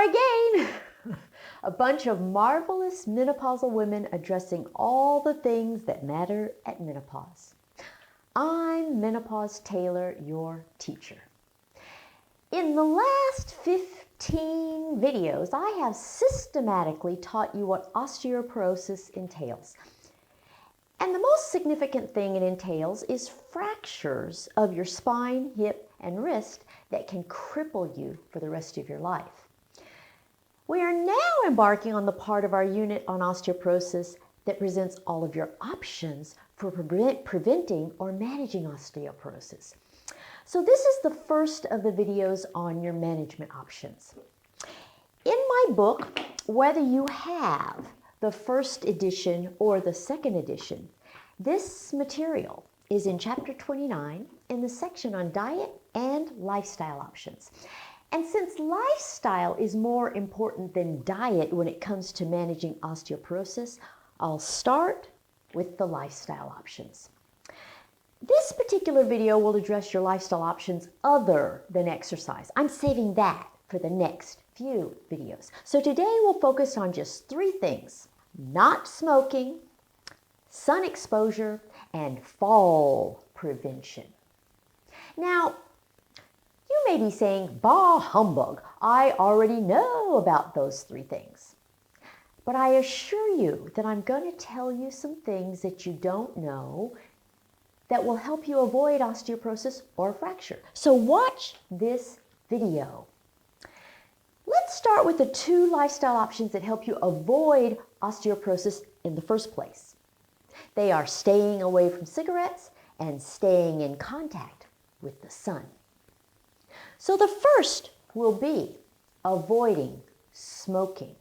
are again. A bunch of marvelous menopausal women addressing all the things that matter at menopause. I'm Menopause Taylor, your teacher. In the last 15 videos, I have systematically taught you what osteoporosis entails. And the most significant thing it entails is fractures of your spine, hip, and wrist that can cripple you for the rest of your life. We are now embarking on the part of our unit on osteoporosis that presents all of your options for preventing or managing osteoporosis. So this is the first of the videos on your management options. In my book, whether you have the first edition or the second edition, this material is in chapter 29 in the section on diet and lifestyle options. And since lifestyle is more important than diet when it comes to managing osteoporosis, I'll start with the lifestyle options. This particular video will address your lifestyle options other than exercise. I'm saving that for the next few videos. So today we'll focus on just 3 things: not smoking, sun exposure, and fall prevention. Now, you may be saying, bah humbug, I already know about those 3 things. But I assure you that I'm going to tell you some things that you don't know that will help you avoid osteoporosis or fracture. So watch this video. Let's start with the 2 lifestyle options that help you avoid osteoporosis in the first place. They are staying away from cigarettes and staying in contact with the sun. So the first will be avoiding smoking.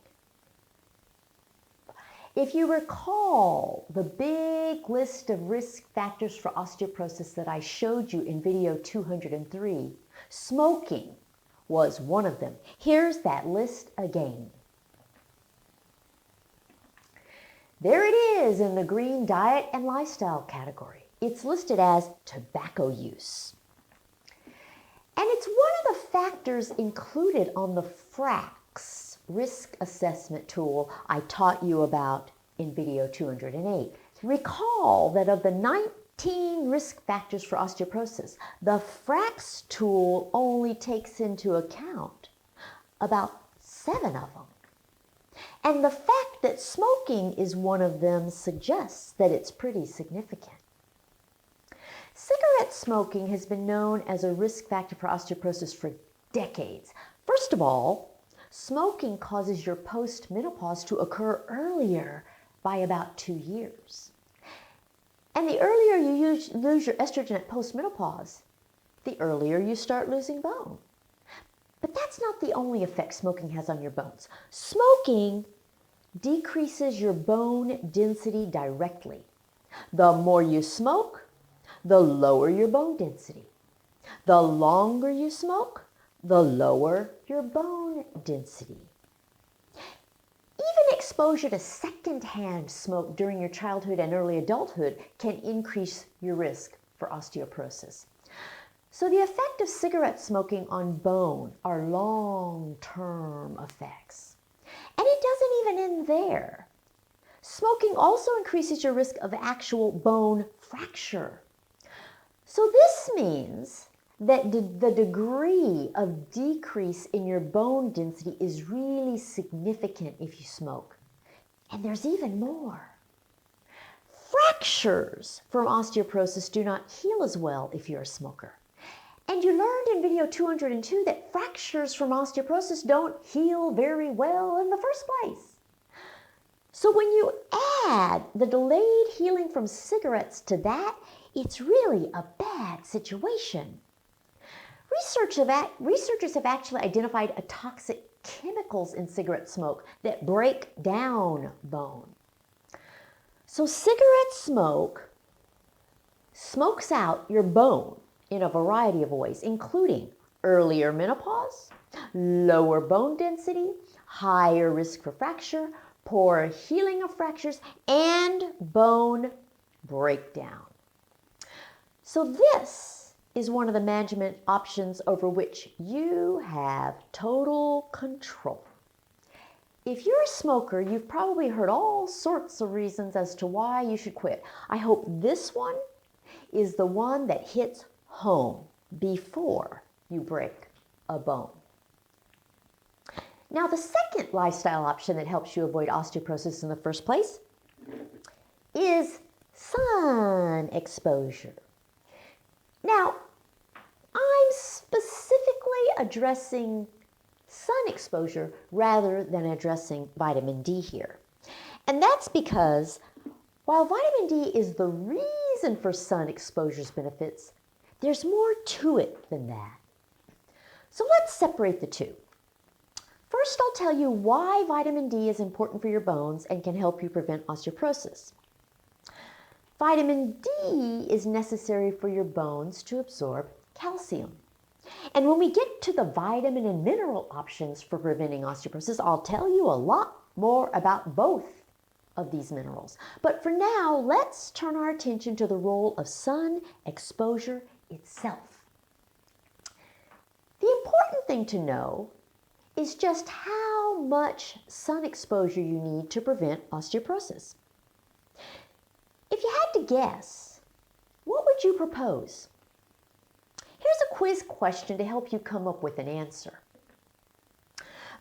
If you recall the big list of risk factors for osteoporosis that I showed you in video 203, smoking was one of them. Here's that list again. There it is in the green diet and lifestyle category. It's listed as tobacco use. And it's one of the factors included on the FRAX risk assessment tool I taught you about in video 208. Recall that of the 19 risk factors for osteoporosis, the FRAX tool only takes into account about 7 of them. And the fact that smoking is one of them suggests that it's pretty significant. Cigarette smoking has been known as a risk factor for osteoporosis for decades. First of all, smoking causes your post-menopause to occur earlier by about 2 years. And the earlier you lose your estrogen at post-menopause, the earlier you start losing bone. But that's not the only effect smoking has on your bones. Smoking decreases your bone density directly. The more you smoke, the lower your bone density. The longer you smoke, the lower your bone density. Even exposure to secondhand smoke during your childhood and early adulthood can increase your risk for osteoporosis. So the effect of cigarette smoking on bone are long-term effects. And it doesn't even end there. Smoking also increases your risk of actual bone fracture. So this means that the degree of decrease in your bone density is really significant if you smoke. And there's even more. Fractures from osteoporosis do not heal as well if you're a smoker. And you learned in video 202 that fractures from osteoporosis don't heal very well in the first place. So when you add the delayed healing from cigarettes to that, it's really a bad situation. Researchers have actually identified toxic chemicals in cigarette smoke that break down bone. So cigarette smoke smokes out your bone in a variety of ways, including earlier menopause, lower bone density, higher risk for fracture, poor healing of fractures, and bone breakdown. So this is one of the management options over which you have total control. If you're a smoker, you've probably heard all sorts of reasons as to why you should quit. I hope this one is the one that hits home before you break a bone. Now, the second lifestyle option that helps you avoid osteoporosis in the first place is sun exposure. Now, I'm specifically addressing sun exposure rather than addressing vitamin D here. And that's because while vitamin D is the reason for sun exposure's benefits, there's more to it than that. So let's separate the two. First, I'll tell you why vitamin D is important for your bones and can help you prevent osteoporosis. Vitamin D is necessary for your bones to absorb calcium. And when we get to the vitamin and mineral options for preventing osteoporosis, I'll tell you a lot more about both of these minerals. But for now, let's turn our attention to the role of sun exposure itself. The important thing to know is just how much sun exposure you need to prevent osteoporosis. If you had to guess, what would you propose? Here's a quiz question to help you come up with an answer.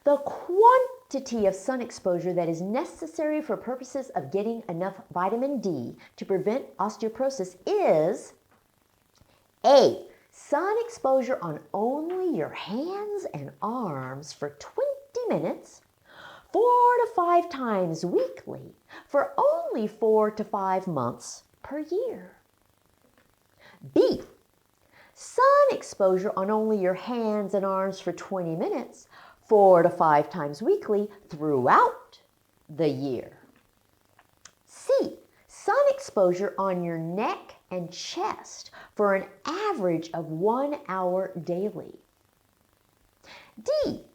The quantity of sun exposure that is necessary for purposes of getting enough vitamin D to prevent osteoporosis is A. Sun exposure on only your hands and arms for 20 minutes, 4 to 5 times weekly for only 4 to 5 months per year. B. Sun exposure on only your hands and arms for 20 minutes, 4 to 5 times weekly throughout the year. C. Sun exposure on your neck and chest for an average of 1 hour daily. D.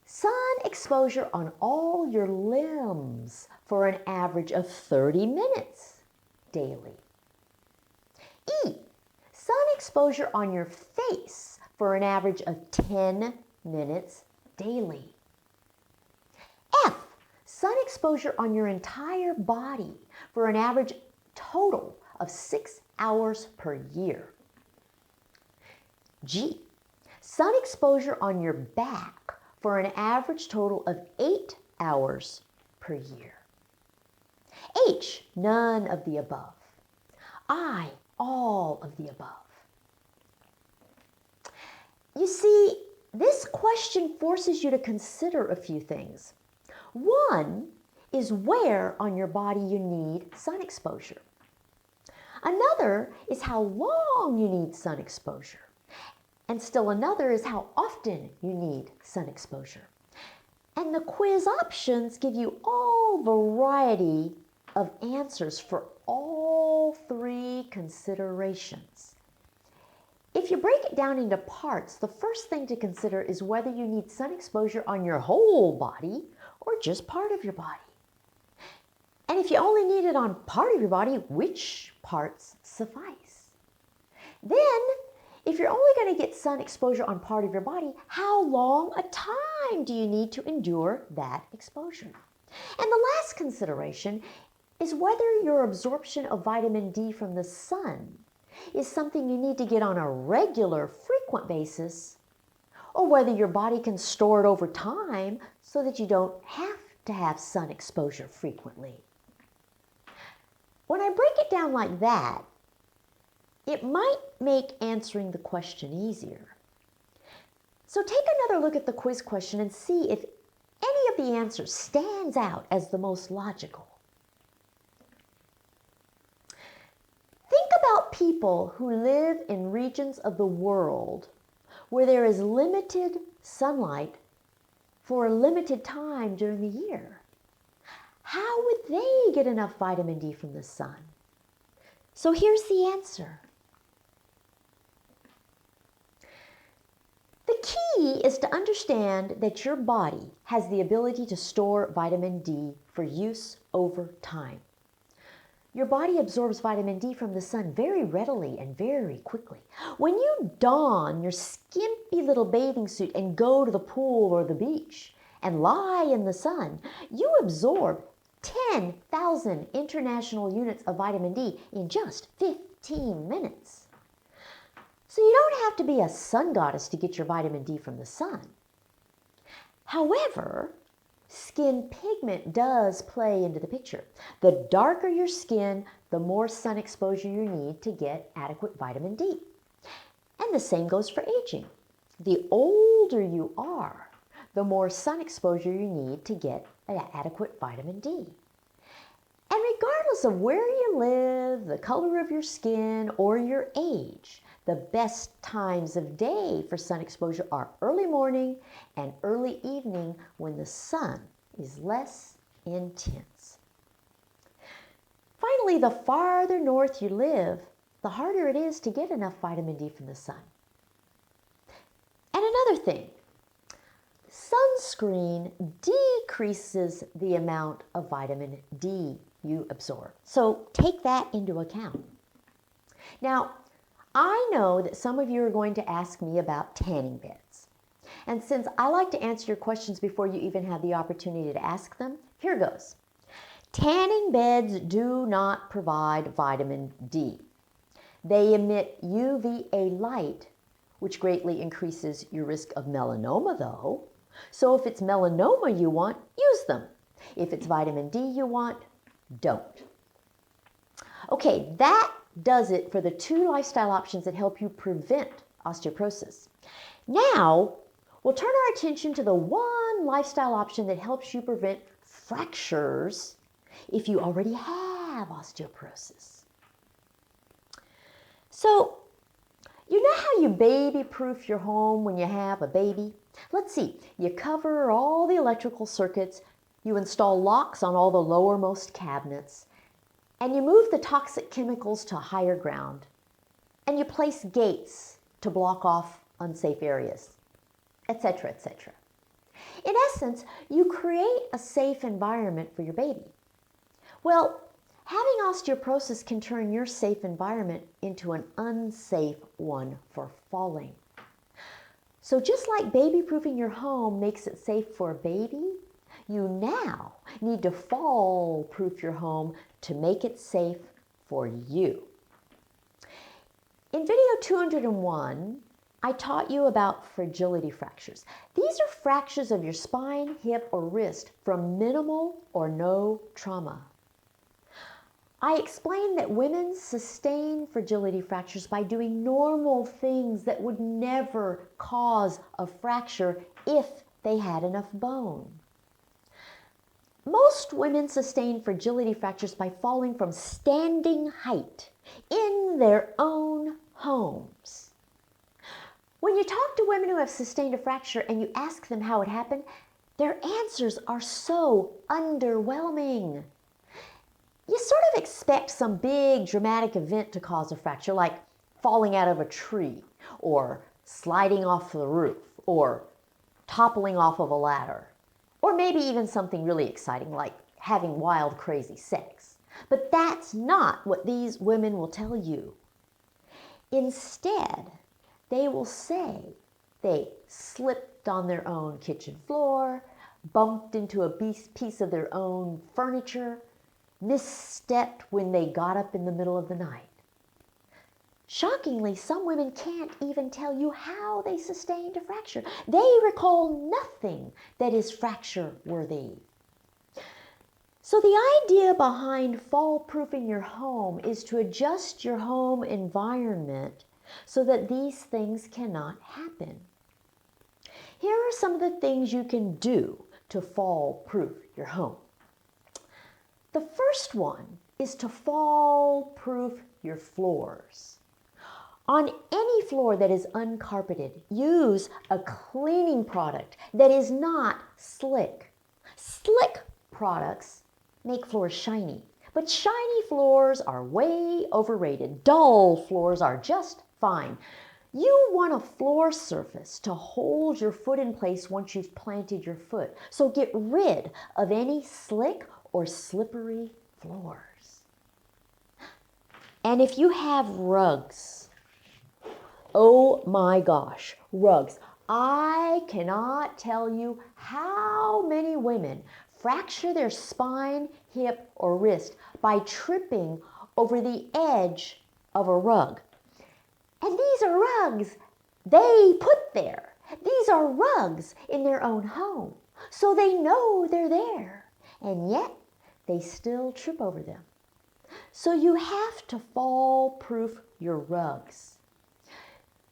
Sun exposure on all your limbs for an average of 30 minutes daily. E. Sun exposure on your face for an average of 10 minutes daily. F. Sun exposure on your entire body for an average total of 6 hours per year. G. Sun exposure on your back for an average total of 8 hours per year. H. None of the above. I. All of the above. You see, this question forces you to consider a few things. One is where on your body you need sun exposure. Another is how long you need sun exposure. And still another is how often you need sun exposure. And the quiz options give you all variety of answers for all 3 considerations. If you break it down into parts, the first thing to consider is whether you need sun exposure on your whole body or just part of your body. And if you only need it on part of your body, which parts suffice? Then, if you're only going to get sun exposure on part of your body, how long a time do you need to endure that exposure? And the last consideration is whether your absorption of vitamin D from the sun is something you need to get on a regular, frequent basis, or whether your body can store it over time so that you don't have to have sun exposure frequently. When I break it down like that, it might make answering the question easier. So take another look at the quiz question and see if any of the answers stands out as the most logical. Think about people who live in regions of the world where there is limited sunlight for a limited time during the year. How would they get enough vitamin D from the sun? So here's the answer. The key is to understand that your body has the ability to store vitamin D for use over time. Your body absorbs vitamin D from the sun very readily and very quickly. When you don your skimpy little bathing suit and go to the pool or the beach, and lie in the sun, you absorb 10,000 international units of vitamin D in just 15 minutes. So you don't have to be a sun goddess to get your vitamin D from the sun. However, skin pigment does play into the picture. The darker your skin, the more sun exposure you need to get adequate vitamin D. And the same goes for aging. The older you are, the more sun exposure you need to get adequate vitamin D. And regardless of where you live, the color of your skin, or your age, the best times of day for sun exposure are early morning and early evening when the sun is less intense. Finally, the farther north you live, the harder it is to get enough vitamin D from the sun. And another thing, sunscreen decreases the amount of vitamin D you absorb. So take that into account. Now, I know that some of you are going to ask me about tanning beds. And since I like to answer your questions before you even have the opportunity to ask them, here goes. Tanning beds do not provide vitamin D. They emit UVA light, which greatly increases your risk of melanoma though. So if it's melanoma you want, use them. If it's vitamin D you want, don't. Okay, that does it for the 2 lifestyle options that help you prevent osteoporosis. Now, we'll turn our attention to the 1 lifestyle option that helps you prevent fractures if you already have osteoporosis. So, you know how you baby-proof your home when you have a baby? Let's see, you cover all the electrical circuits, you install locks on all the lowermost cabinets, and you move the toxic chemicals to higher ground, and you place gates to block off unsafe areas, etc., etc. In essence, you create a safe environment for your baby. Well, having osteoporosis can turn your safe environment into an unsafe one for falling. So just like baby-proofing your home makes it safe for a baby, you now need to fall-proof your home to make it safe for you. In video 201, I taught you about fragility fractures. These are fractures of your spine, hip, or wrist from minimal or no trauma. I explained that women sustain fragility fractures by doing normal things that would never cause a fracture if they had enough bone. Most women sustain fragility fractures by falling from standing height in their own homes. When you talk to women who have sustained a fracture and you ask them how it happened, their answers are so underwhelming. You sort of expect some big dramatic event to cause a fracture, like falling out of a tree, or sliding off the roof, or toppling off of a ladder. Or maybe even something really exciting like having wild, crazy sex. But that's not what these women will tell you. Instead, they will say they slipped on their own kitchen floor, bumped into a piece of their own furniture, misstepped when they got up in the middle of the night. Shockingly, some women can't even tell you how they sustained a fracture. They recall nothing that is fracture-worthy. So the idea behind fall-proofing your home is to adjust your home environment so that these things cannot happen. Here are some of the things you can do to fall-proof your home. The first one is to fall-proof your floors. On any floor that is uncarpeted, use a cleaning product that is not slick. Slick products make floors shiny, but shiny floors are way overrated. Dull floors are just fine. You want a floor surface to hold your foot in place once you've planted your foot. So get rid of any slick or slippery floors. And if you have rugs, oh my gosh, rugs. I cannot tell you how many women fracture their spine, hip, or wrist by tripping over the edge of a rug. And these are rugs they put there. These are rugs in their own home, so they know they're there, and yet they still trip over them. So you have to fall-proof your rugs.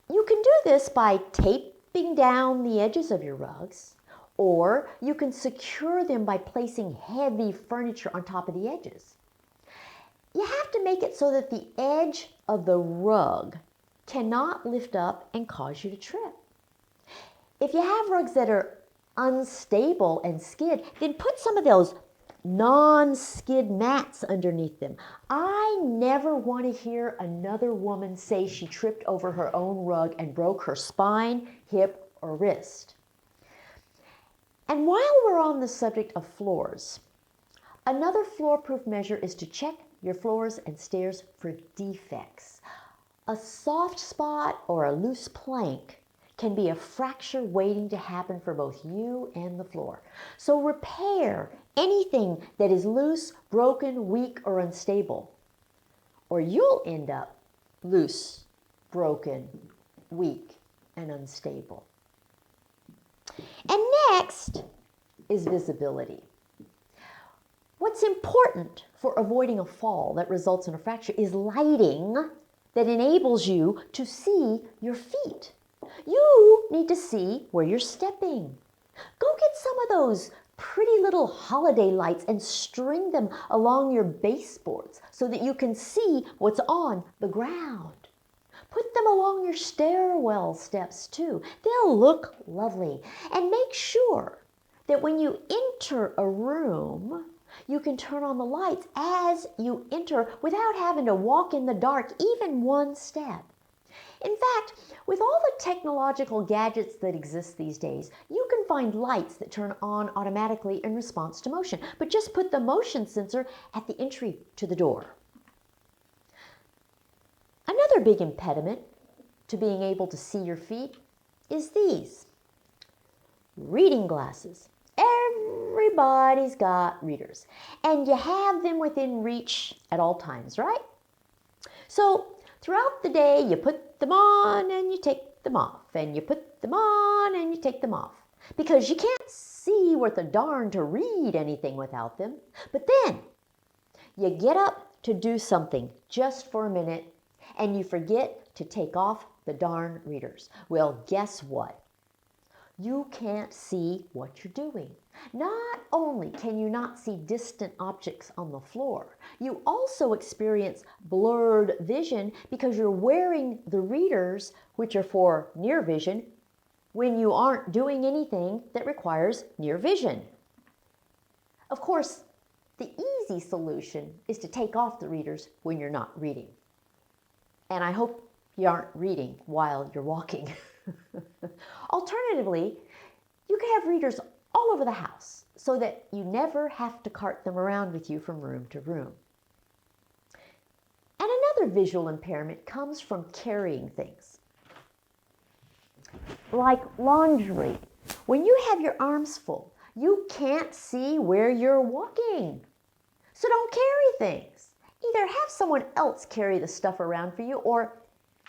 You can do this by taping down the edges of your rugs, or you can secure them by placing heavy furniture on top of the edges. You have to make it so that the edge of the rug cannot lift up and cause you to trip. If you have rugs that are unstable and skid, then put some of those non-skid mats underneath them. I never want to hear another woman say she tripped over her own rug and broke her spine, hip, or wrist. And while we're on the subject of floors, another floor-proof measure is to check your floors and stairs for defects. A soft spot or a loose plank can be a fracture waiting to happen for both you and the floor. So repair anything that is loose, broken, weak, or unstable, or you'll end up loose, broken, weak, and unstable. And next is visibility. What's important for avoiding a fall that results in a fracture is lighting that enables you to see your feet. You need to see where you're stepping. Go get some of those pretty little holiday lights and string them along your baseboards so that you can see what's on the ground. Put them along your stairwell steps too. They'll look lovely. And make sure that when you enter a room, you can turn on the lights as you enter without having to walk in the dark even one step. In fact, with all the technological gadgets that exist these days, you can find lights that turn on automatically in response to motion, but just put the motion sensor at the entry to the door. Another big impediment to being able to see your feet is these: reading glasses. Everybody's got readers, and you have them within reach at all times, right? So throughout the day, you put them on and you take them off, and you put them on and you take them off, because you can't see worth a darn to read anything without them. But then you get up to do something just for a minute, and you forget to take off the darn readers. Well, guess what? You can't see what you're doing. Not only can you not see distant objects on the floor, you also experience blurred vision because you're wearing the readers, which are for near vision, when you aren't doing anything that requires near vision. Of course, the easy solution is to take off the readers when you're not reading. And I hope you aren't reading while you're walking. Alternatively, you can have readers all over the house so that you never have to cart them around with you from room to room. And another visual impairment comes from carrying things, like laundry. When you have your arms full, you can't see where you're walking. So don't carry things. Either have someone else carry the stuff around for you or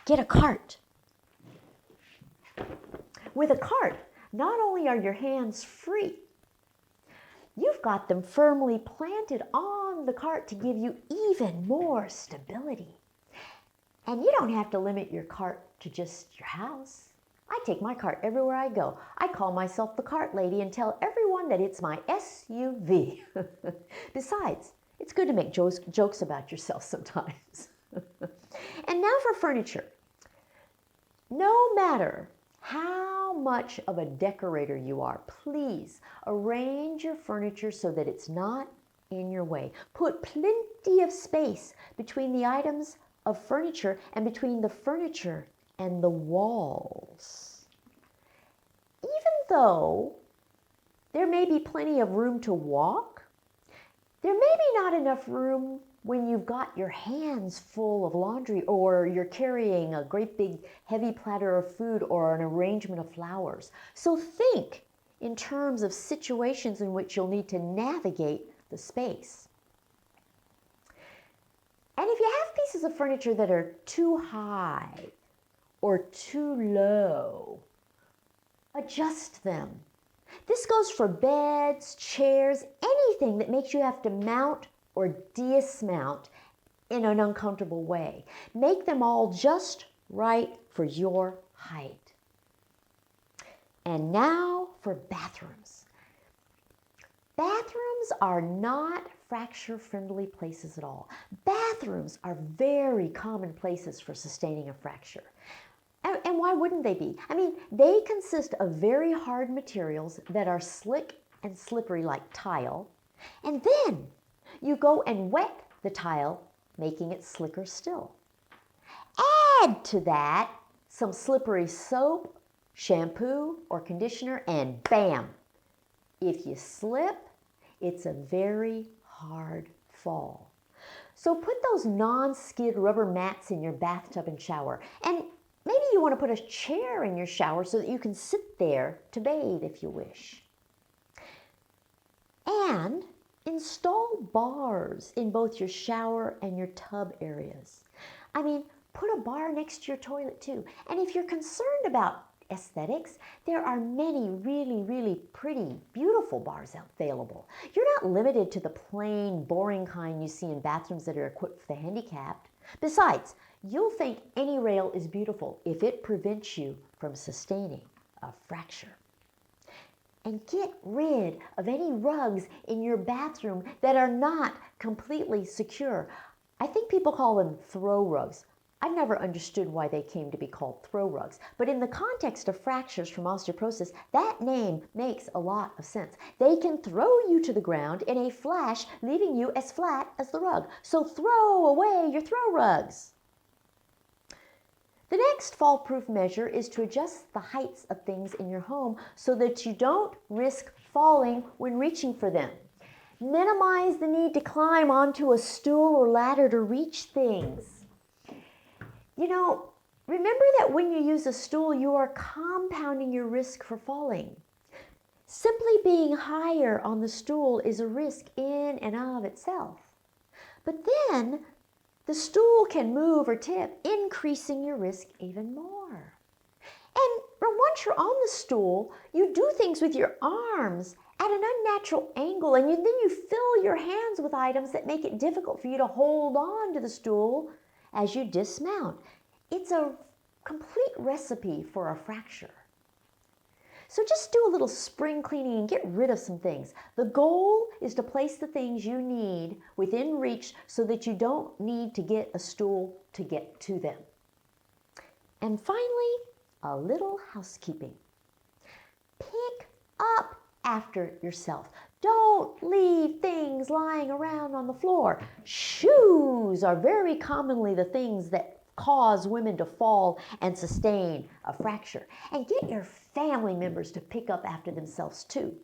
get a cart. With a cart, not only are your hands free, you've got them firmly planted on the cart to give you even more stability. And you don't have to limit your cart to just your house. I take my cart everywhere I go. I call myself the cart lady and tell everyone that it's my SUV. Besides, it's good to make jokes about yourself sometimes. And now for furniture. No matter how much of a decorator you are, please arrange your furniture so that it's not in your way. Put plenty of space between the items of furniture and between the furniture and the walls. Even though there may be plenty of room to walk, there may be not enough room when you've got your hands full of laundry, or you're carrying a great big heavy platter of food or an arrangement of flowers. So think in terms of situations in which you'll need to navigate the space. And if you have pieces of furniture that are too high or too low, adjust them. This goes for beds, chairs, anything that makes you have to mount or dismount in an uncomfortable way. Make them all just right for your height. And now for bathrooms. Bathrooms are not fracture-friendly places at all. Bathrooms are very common places for sustaining a fracture. And why wouldn't they be? I mean, they consist of very hard materials that are slick and slippery like tile, and then you go and wet the tile, making it slicker still. Add to that some slippery soap, shampoo, or conditioner, and bam! If you slip, it's a very hard fall. So put those non-skid rubber mats in your bathtub and shower, and maybe you want to put a chair in your shower so that you can sit there to bathe if you wish. And install bars in both your shower and your tub areas. I mean, put a bar next to your toilet too. And if you're concerned about aesthetics, there are many really, really pretty, beautiful bars available. You're not limited to the plain, boring kind you see in bathrooms that are equipped for the handicapped. Besides, you'll think any rail is beautiful if it prevents you from sustaining a fracture. And get rid of any rugs in your bathroom that are not completely secure. I think people call them throw rugs. I've never understood why they came to be called throw rugs, but in the context of fractures from osteoporosis, that name makes a lot of sense. They can throw you to the ground in a flash, leaving you as flat as the rug. So throw away your throw rugs. The next fall-proof measure is to adjust the heights of things in your home so that you don't risk falling when reaching for them. Minimize the need to climb onto a stool or ladder to reach things. You know, remember that when you use a stool, you are compounding your risk for falling. Simply being higher on the stool is a risk in and of itself. But then the stool can move or tip, increasing your risk even more. And once you're on the stool, you do things with your arms at an unnatural angle, and then you fill your hands with items that make it difficult for you to hold on to the stool as you dismount. It's a complete recipe for a fracture. So just do a little spring cleaning and get rid of some things. The goal is to place the things you need within reach so that you don't need to get a stool to get to them. And finally, a little housekeeping. Pick up after yourself. Don't leave things lying around on the floor. Shoes are very commonly the things that cause women to fall and sustain a fracture. And get your family members to pick up after themselves too.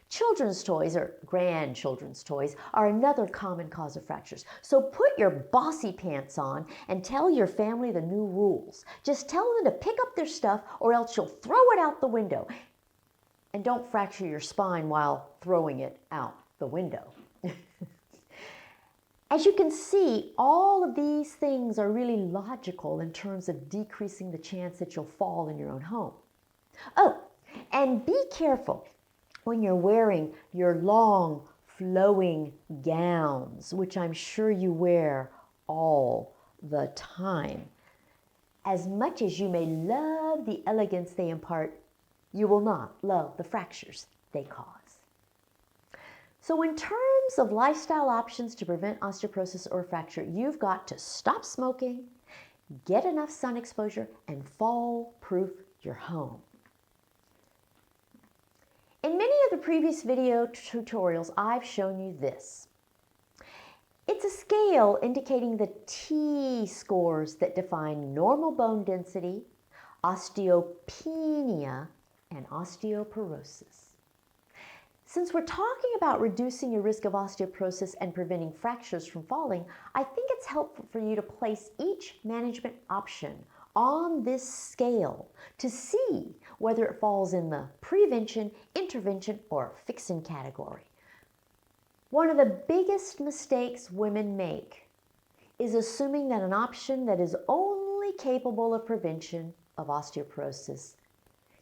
Children's toys or grandchildren's toys are another common cause of fractures. So put your bossy pants on and tell your family the new rules. Just tell them to pick up their stuff or else you'll throw it out the window. And don't fracture your spine while throwing it out the window. As you can see, all of these things are really logical in terms of decreasing the chance that you'll fall in your own home. Oh, and be careful when you're wearing your long, flowing gowns, which I'm sure you wear all the time. As much as you may love the elegance they impart, you will not love the fractures they cause. So in terms of lifestyle options to prevent osteoporosis or fracture, you've got to stop smoking, get enough sun exposure, and fall-proof your home. In many of the previous video tutorials, I've shown you this. It's a scale indicating the T-scores that define normal bone density, osteopenia, and osteoporosis. Since we're talking about reducing your risk of osteoporosis and preventing fractures from falling, I think it's helpful for you to place each management option on this scale to see whether it falls in the prevention, intervention, or fixing category. One of the biggest mistakes women make is assuming that an option that is only capable of prevention of osteoporosis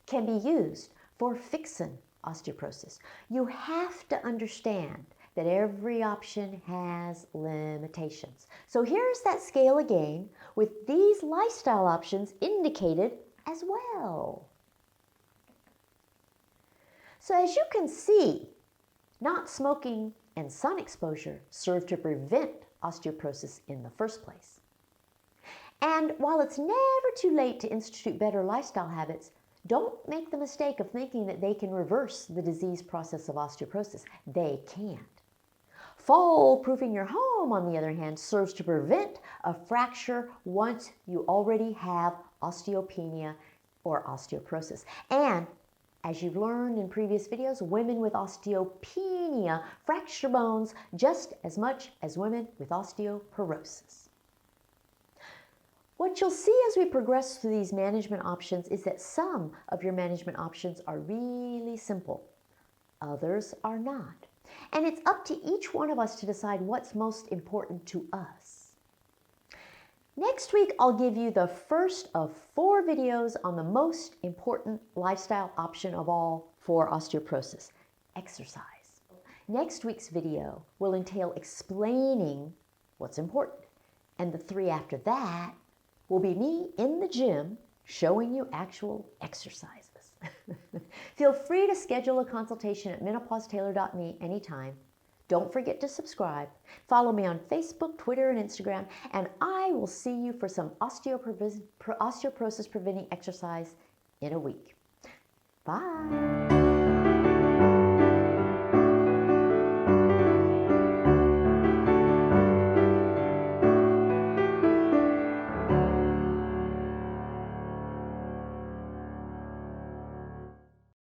can be used for fixing osteoporosis. You have to understand that every option has limitations. So here's that scale again with these lifestyle options indicated as well. So as you can see, not smoking and sun exposure serve to prevent osteoporosis in the first place. And while it's never too late to institute better lifestyle habits, don't make the mistake of thinking that they can reverse the disease process of osteoporosis. They can't. Fall-proofing your home, on the other hand, serves to prevent a fracture once you already have osteopenia or osteoporosis. And as you've learned in previous videos, women with osteopenia fracture bones just as much as women with osteoporosis. What you'll see as we progress through these management options is that some of your management options are really simple. Others are not. And it's up to each one of us to decide what's most important to us. Next week, I'll give you the first of 4 videos on the most important lifestyle option of all for osteoporosis: exercise. Next week's video will entail explaining what's important. And the 3 after that will be me in the gym showing you actual exercises. Feel free to schedule a consultation at menopausetailor.me anytime. Don't forget to subscribe. Follow me on Facebook, Twitter, and Instagram, and I will see you for some osteoporosis preventing exercise in a week. Bye.